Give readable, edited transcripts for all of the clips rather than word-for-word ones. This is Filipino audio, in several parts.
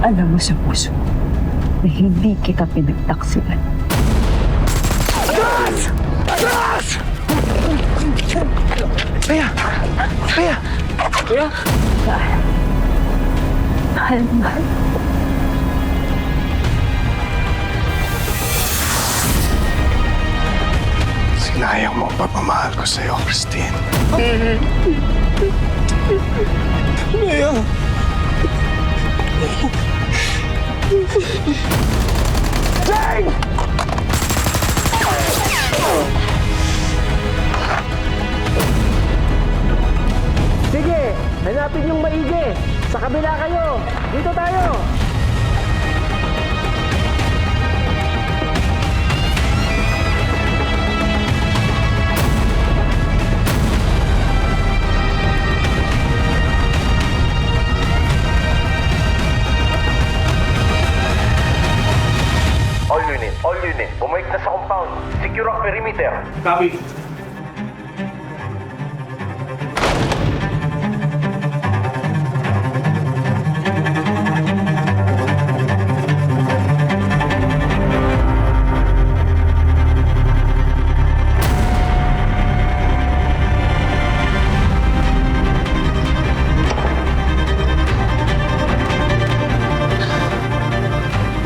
Alam mo sa puso na hindi kita pinagtaksilan. Atras! Atras! Kaya! Kaya! Kaya? Mahal. Sinayang mo ang pagmamahal ko sa'yo, Christine. Kaya! Jane! Sige, hanapin yung maigi. Sa kabila kayo. Dito tayo. All unit, bumalik na sa compound. Secure ang perimeter. Copy.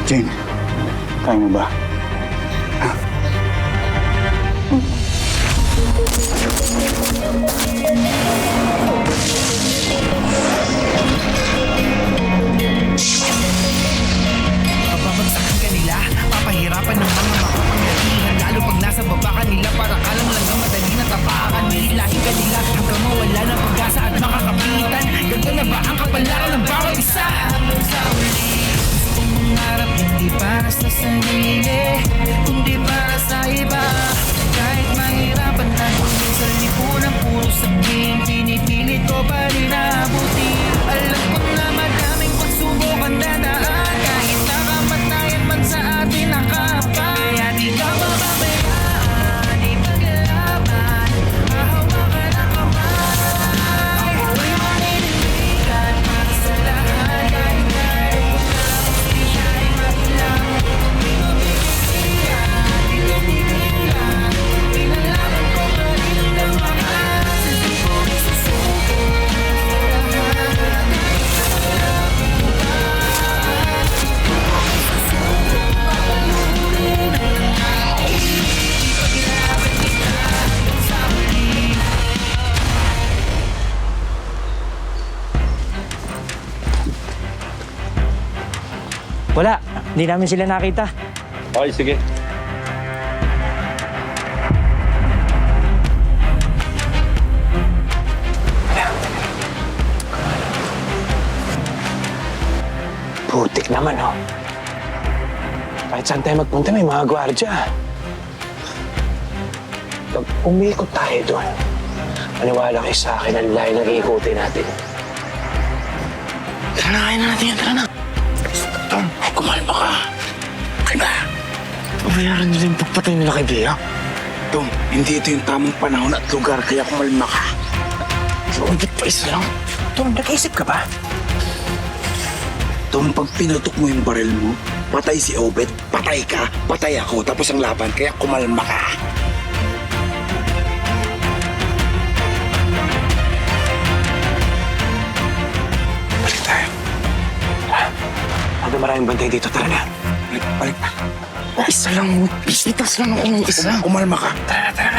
Jane, kaya mo ba? Babagsakan ka nila, papahirapan ng mga makapangyarihan. Lalo pag nasa baba ka nila, para kalang lang ang madali na tapakan. Nilahin ka nila hanggang mawala ng pag-asa at makakapitan. Ganto na ba ang kapalaran ng bawat isa? Sa uli, kung mangarap hindi para sa sarili, kundi para sa iba. Kahit mahirapan na kung sa lipunan puro sabihin, pinipilit ko pa rin abuti. Alam ko na madaming pagsubok ang dadaan, kahit nakamatayan man sa atin nakapay. Kaya di ka mamamayaan, ipaglaban, hahawakan ang kamay. Ako'y maninindigan para sa lahat, kahit tayo tapos di siya'y makilang. Pinubibigyan, pinubibigyan, pinalaman ko pa rin ang mahal. Sa sipong isusuko Wala. Hindi namin sila nakita. Okay, sige. Putik naman, oh. Kahit saan tayo magpunta, may mga gwardya. Pag umikot tayo doon, maniwala kayo sa akin ang layo ng iikutin natin. Tara na, kaya na natin yan. Tara na. Tom, kumalma ka. Okay ba? Pabayaran nila yung pagpatay nila kay Bea. Tom, hindi ito yung tamang panahon at lugar, kaya kumalma ka. Lumabit pa isa lang. Tom, nag-isip ka ba? Tom, pag pinutok mo yung baril mo, patay si Obed, patay ka, patay ako, tapos ang laban, kaya kumalma ka. Balik tayo. Tara. Ada maraming bantay dito, tara na. Balik na. Isa lang, bisitas lang ako ng isa. Kumalma ka. Tara na, tara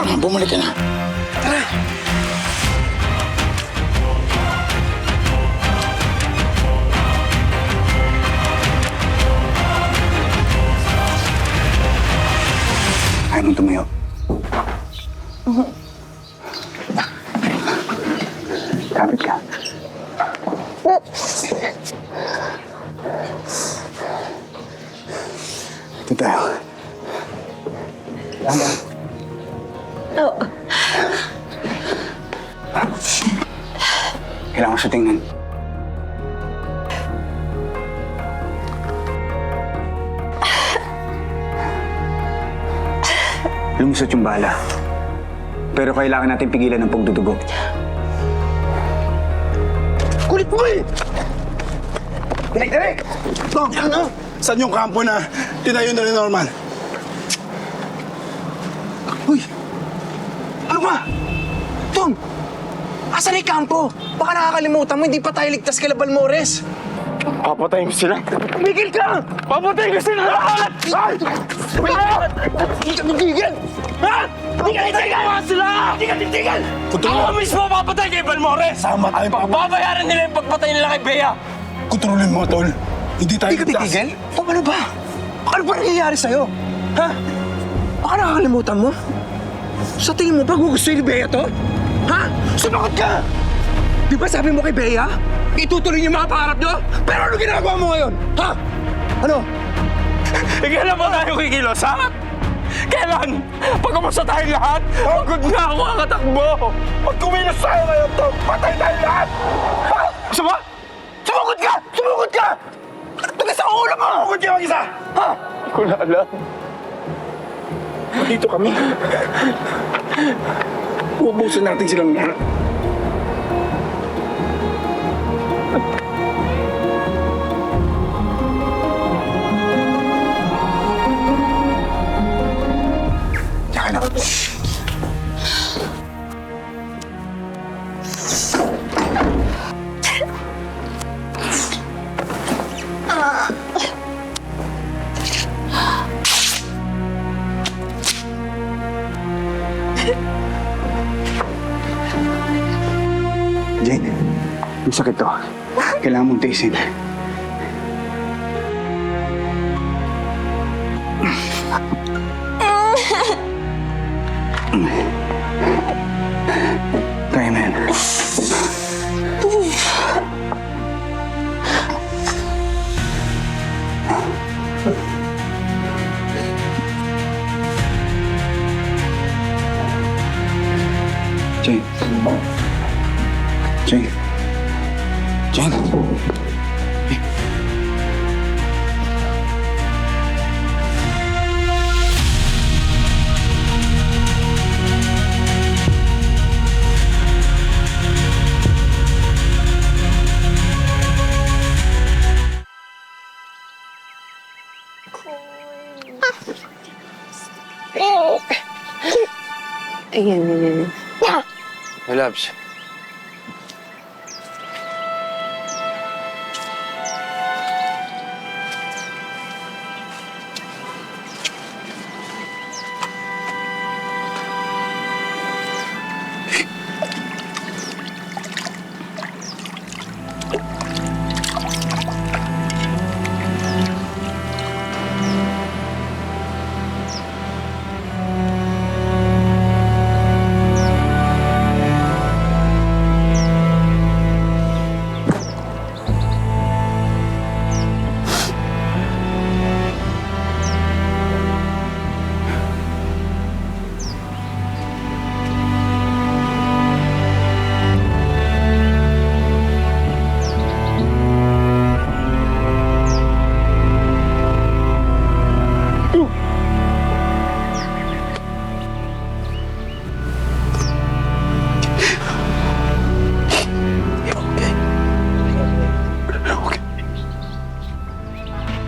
na. Bumalik ka na. Tara. Ayaw mong tumayo. Kapit ka. Ito tayo. Dahan. Kailangan ko siya tingnan. Lumusot yung bala. Pero kailangan natin pigilan ng pagdudugo. Kulit mo eh! Derek! Tom, ano? Saan yung kampo na tinayo na ni Norman? Uy! Ano ba? Tom! Asan yung kampo? Baka nakakalimutan mo, hindi pa tayo ligtas kay Balmores. Papatayin ko sila. Tumigil ka! Papatayin ko sila lahat! Ay! Hindi ka titigil! Ha? Hindi ka titigil! Sila! Hindi ka titigil! Ako mismo papatay kay Balmores! Sama tayo. Pagbabayaran nila yung pagpatay nila kay Bea. Kontrolin mo, Tol. Hindi tayo ligtas. Hindi ka titigil? Ano ba? Ano ba nangyayari sa'yo? Ha? Baka nakakalimutan mo? Sa tingin mo ba gugustuhin ni Bea to? Ha? Sumagot ka! Di ba sabi mo kay Bea? Itutuloy niyo mga pangarap niyo? Pero ano ginagawa mo ngayon? Ha? Ano? Kailan ba tayo kikilos, ha? Kailan? Pagkamusta tayong lahat? Pagod na ako ang katakbo! Pag kumilos tayo ngayon to, patay tayong lahat! Ha? Gusto mo? Sumugod ka! Sumugod ka! Tugas ang ulo mo! Sumugod ka mag-isa! Ha? Hindi ko na alam. Dito kami. Ubusin natin silang lahat. Tsaka na. Jane, yung sakit to. Kailangan mong tiisin. Kaya na yan. Jane. Jane. Jane. Ayan. My loves.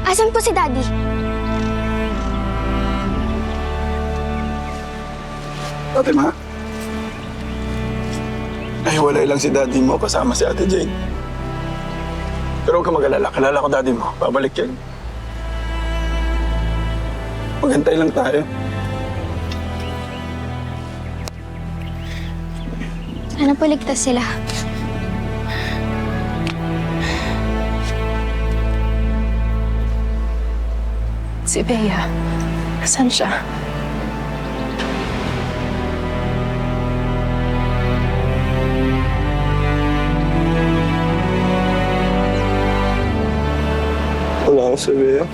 Asan po si Daddy? Ate Ma, nahiwalay lang si Daddy mo kasama si Ate Jane. Pero huwag ka mag-alala. Kalala ko Daddy mo. Babalik yan. Maghantay lang tayo. Sana po ligtas sila. Si Bea, saan siya? Wala ko si Bea.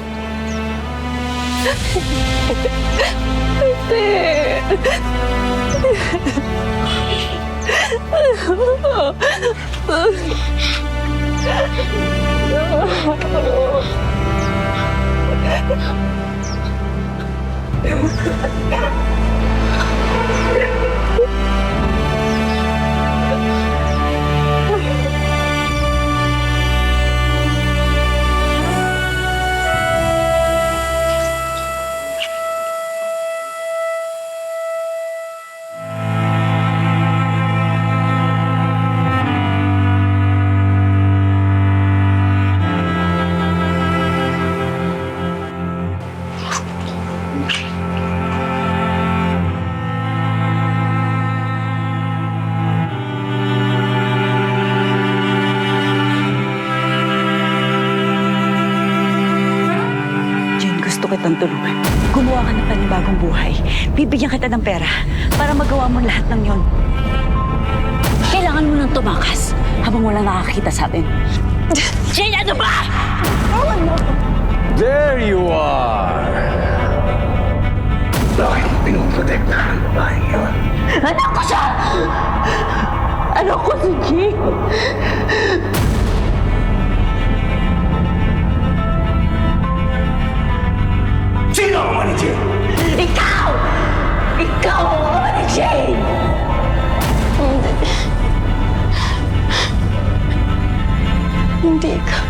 kitang tulungan. Gumawa ka ng panibagong buhay. Bibigyan kita ng pera para magawa mo lahat ng yon. Kailangan mo nang tumakas habang walang nakakita sa atin. Jane, ano ba? There you are! Bakit mo pinoprotektahan ang babaeng yun? Anak ko siya! Anak ko si Jane! Sino ang ama ni Jane? Ikaw! Ikaw ang ama ni Jane! Hindi ikaw.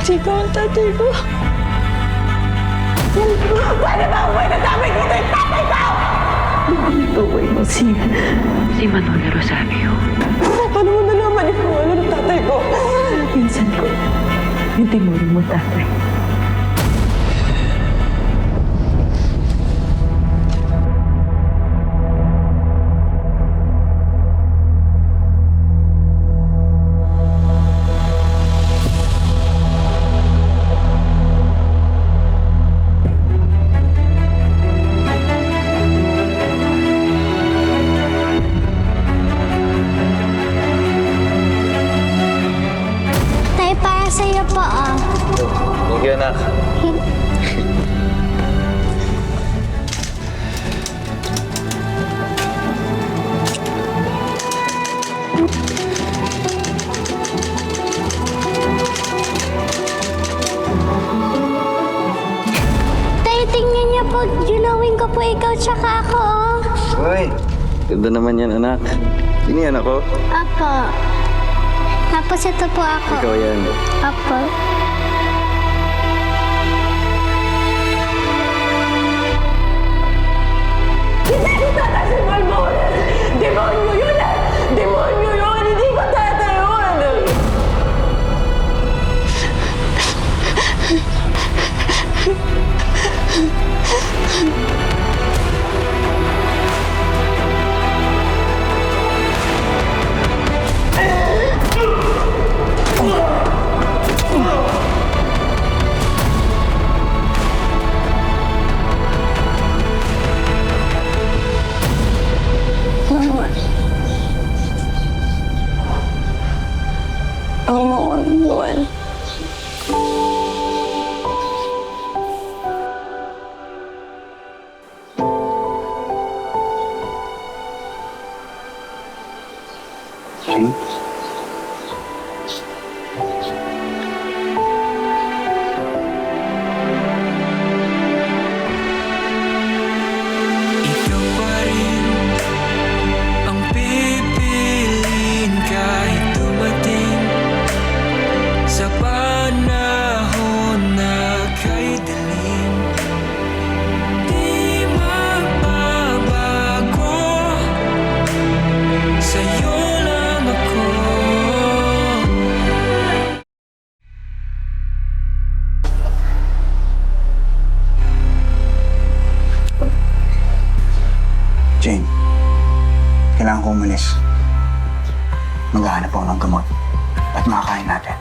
Hindi ikaw ang tatay ko. Paano ba ang buhay na dami dito yung tatay ko? Tukoy mo si Manolo Rosario. Paano mo nalaman yung kung ano ng tatay ko? Pinsan ko. Yung tinuring mo tatay. Tay, para sa'yo po, ah. Thank you, anak. Tay, tingnan niyo po. Ginawin ko po ikaw tsaka ako, oh. Uy, ganda naman yan, anak. Sino yan ako? Apo. Tapos ito po ako. Ikaw yan. Apo. Demonyo yun ah! Demonyo yun! Hindi ko tatay yun! Buwan. Jane? Ikaw pa rin ang pipiliin kahit dumating sa panahon na kay dilim. Di magbabago, sa'yo lang ako. Jane, kailangan ko umalis. Maghahanap ako ng gamot at makakain natin.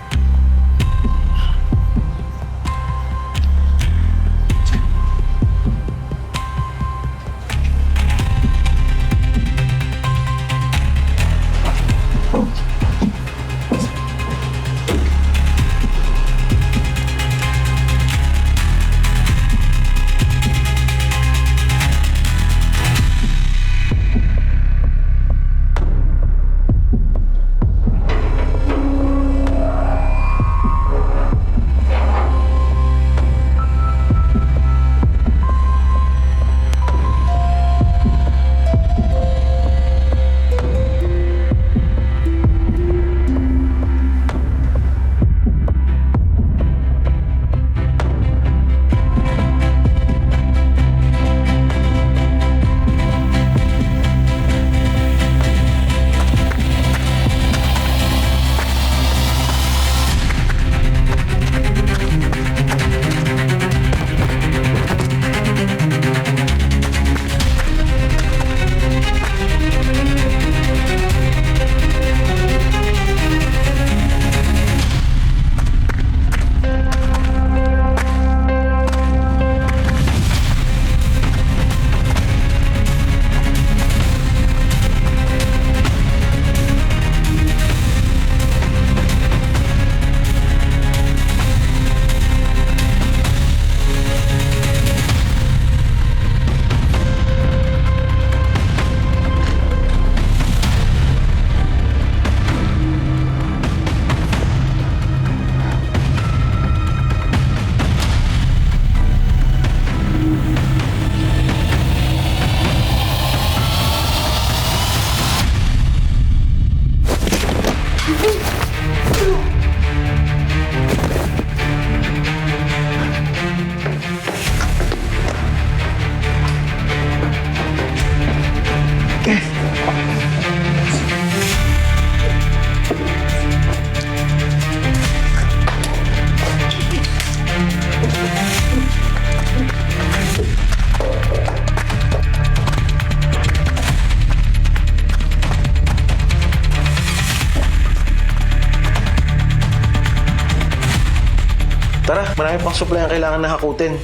Tara, marami pang supply ang kailangan na hakutin.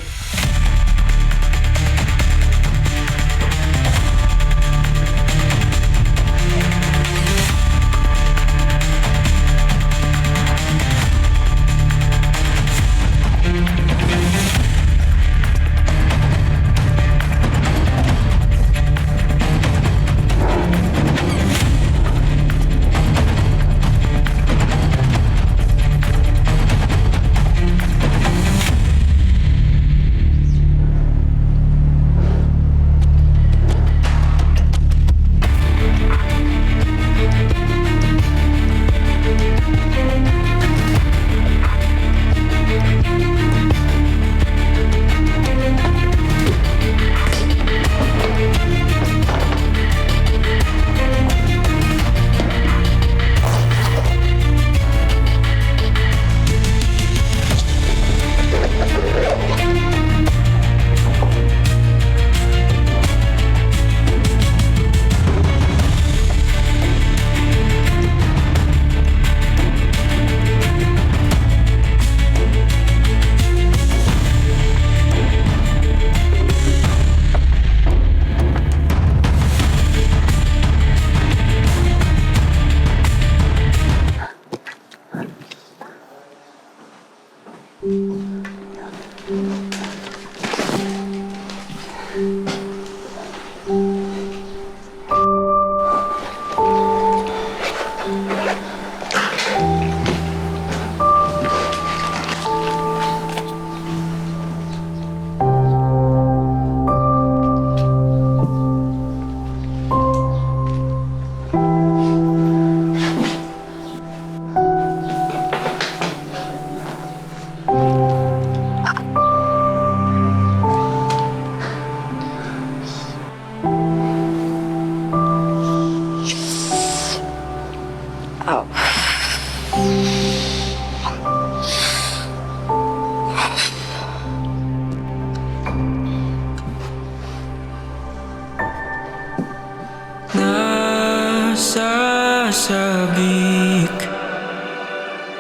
Nasasabik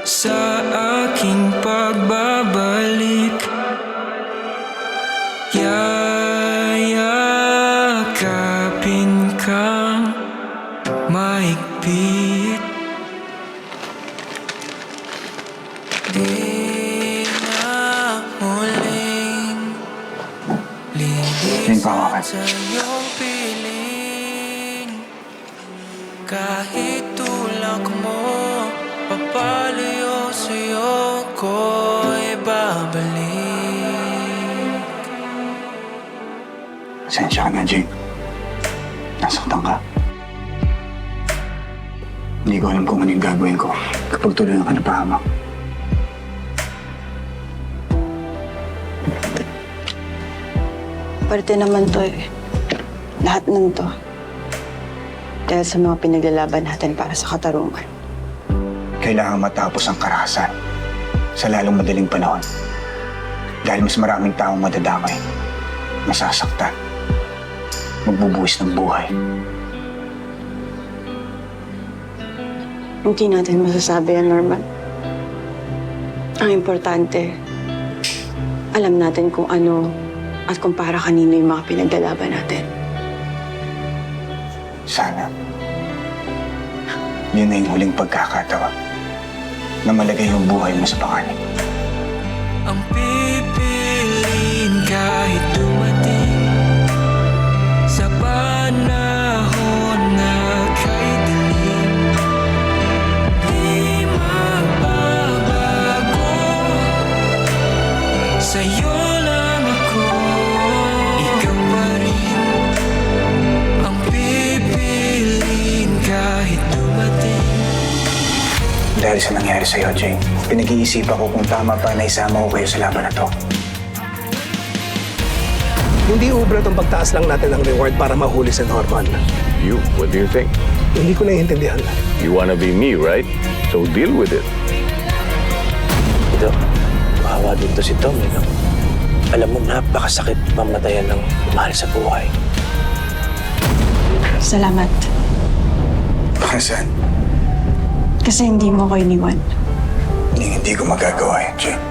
sa aking pagbabalik, yayakapin kang mahigpit. Di na muling lihis sa iyong piling. Kahit tulak mo, papalayo sa'yo ko ibabalik. Pasensya ka na, Jing. Nasaktan ka. Hindi ko alam kung ano yung gagawin ko kapag tuloy ka napahamak. Parte naman to eh. Lahat ng to. Dahil sa mga pinaglalaban natin para sa katarungan. Kailangan matapos ang karahasan sa lalong madaling panahon. Dahil mas maraming taong madadamay, masasaktan, magbubuwis ng buhay. Hindi natin masasabi yan, Norman. Ang importante, alam natin kung ano at kung para kanino yung mga pinaglalaban natin. Sana, yun na yung huling pagkakataon na malagay yung buhay mo sa panganib. Ang pipiliin kahit dumating sa panahon na kay dilim. Di magbabago, sa'yo lang ako, ikaw pa rin. Ang pipiliin kahit dumating. Dahil sa nangyari sa'yo, Jane, pinag-iisipan ko kung tama pa na isama ko kayo sa laban na to. Hindi ubra itong pagtaas lang natin ng reward para mahuli si Norman. You, what do you think? Hindi ko naiintindihan. You wanna be me, right? So deal with it. Ito, maawa dito si Tom. No? Alam mo, napakasakit mamatayan ng mahal sa buhay. Salamat. Baka saan? Kasi hindi mo ko iniwan. Hindi ko magagawa yun, Jane.